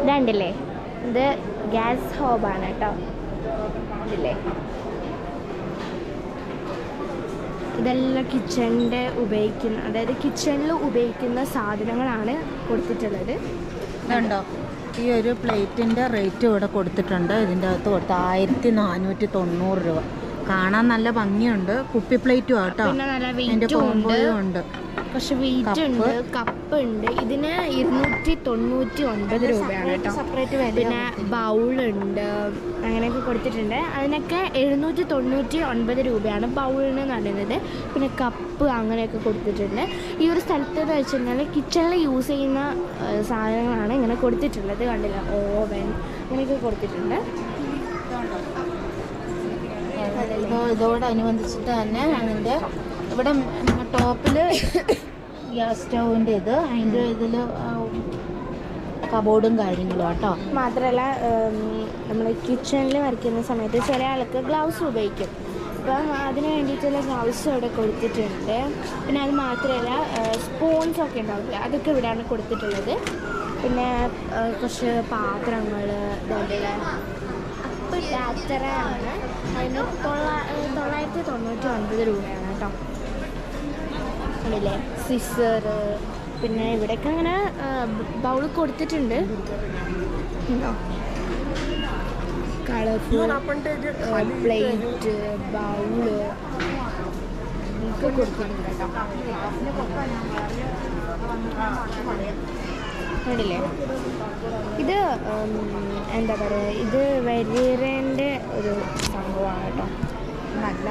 ഇതുണ്ടല്ലേ, ഇത് ഗ്യാസ് ഹോബാണ് കേട്ടോ. ഇതില്ലേ, ഇതെല്ലാം കിച്ചണിൻ്റെ ഉപയോഗിക്കുന്ന, അതായത് കിച്ചണിൽ ഉപയോഗിക്കുന്ന സാധനങ്ങളാണ് കൊടുത്തിട്ടുള്ളത്. ഇതുണ്ടോ, ഈ ഒരു പ്ലേറ്റിൻ്റെ റേറ്റ് ഇവിടെ കൊടുത്തിട്ടുണ്ട്. ഇതിൻ്റെ അകത്ത് കൊടുത്ത് 1490 രൂപ. കാണാൻ നല്ല ഭംഗിയുണ്ട്. കുപ്പി പ്ലേറ്റും ആട്ടോ. പിന്നെ നല്ല വെയിറ്റും ഉണ്ട്, കുറച്ച് വെയിറ്റ് ഉണ്ട്. കപ്പ് ഉണ്ട്. ഇതിന് 299 രൂപയാണ് കേട്ടോ. സെപ്പറേറ്റ് വില. പിന്നെ ബൗളുണ്ട്, അങ്ങനെയൊക്കെ കൊടുത്തിട്ടുണ്ട്. അതിനൊക്കെ 799 രൂപയാണ് ബൗളിന് പറയുന്നത്. പിന്നെ കപ്പ് അങ്ങനെയൊക്കെ കൊടുത്തിട്ടുണ്ട്. ഈ ഒരു സ്ഥലത്ത് എന്ന് വെച്ചിട്ടുണ്ടെങ്കിൽ കിച്ചണിൽ യൂസ് ചെയ്യുന്ന സാധനങ്ങളാണ് ഇങ്ങനെ കൊടുത്തിട്ടുള്ളത്. കണ്ടില്ല, ഓവൻ അങ്ങനെയൊക്കെ കൊടുത്തിട്ടുണ്ട്. ഇതോടനുബന്ധിച്ചിട്ട് തന്നെ അതിൻ്റെ ഇവിടെ ടോപ്പിൽ ഗ്യാസ് സ്റ്റൗവിൻ്റെ ഇത്, അതിൻ്റെ ഇതിൽ കബോർഡും കാര്യങ്ങളും കേട്ടോ. മാത്രമല്ല, നമ്മൾ കിച്ചണിൽ വരയ്ക്കുന്ന സമയത്ത് ചില ആൾക്ക് ഗ്ലൗസ് ഉപയോഗിക്കും. അപ്പം അതിന് വേണ്ടിയിട്ടുള്ള ഗ്ലൗസ് ഇവിടെ കൊടുത്തിട്ടുണ്ട്. പിന്നെ അത് മാത്രമല്ല, സ്പൂൺസൊക്കെ ഉണ്ടാവില്ല, അതൊക്കെ ഇവിടെയാണ് കൊടുത്തിട്ടുള്ളത്. പിന്നെ കുറച്ച് പാത്രങ്ങൾ, ഇതുപോലെ അപ്പം ബാറ്ററാണ്. അതിന് 999 രൂപയാണ് കേട്ടോ. അല്ലേ, സിസർ. പിന്നെ ഇവിടെയൊക്കെ അങ്ങനെ ബൗൾ കൊടുത്തിട്ടുണ്ട്. കളർഫുൾ പ്ലേറ്റ്, ബൗള് ഒക്കെ കൊടുത്തിട്ടുണ്ട് കേട്ടോ. കണ്ടില്ലേ, ഇത് എന്താ പറയുക, ഇത് വെരീറേൻ്റെ ഒരു സംഭവമാണ് കേട്ടോ. നല്ല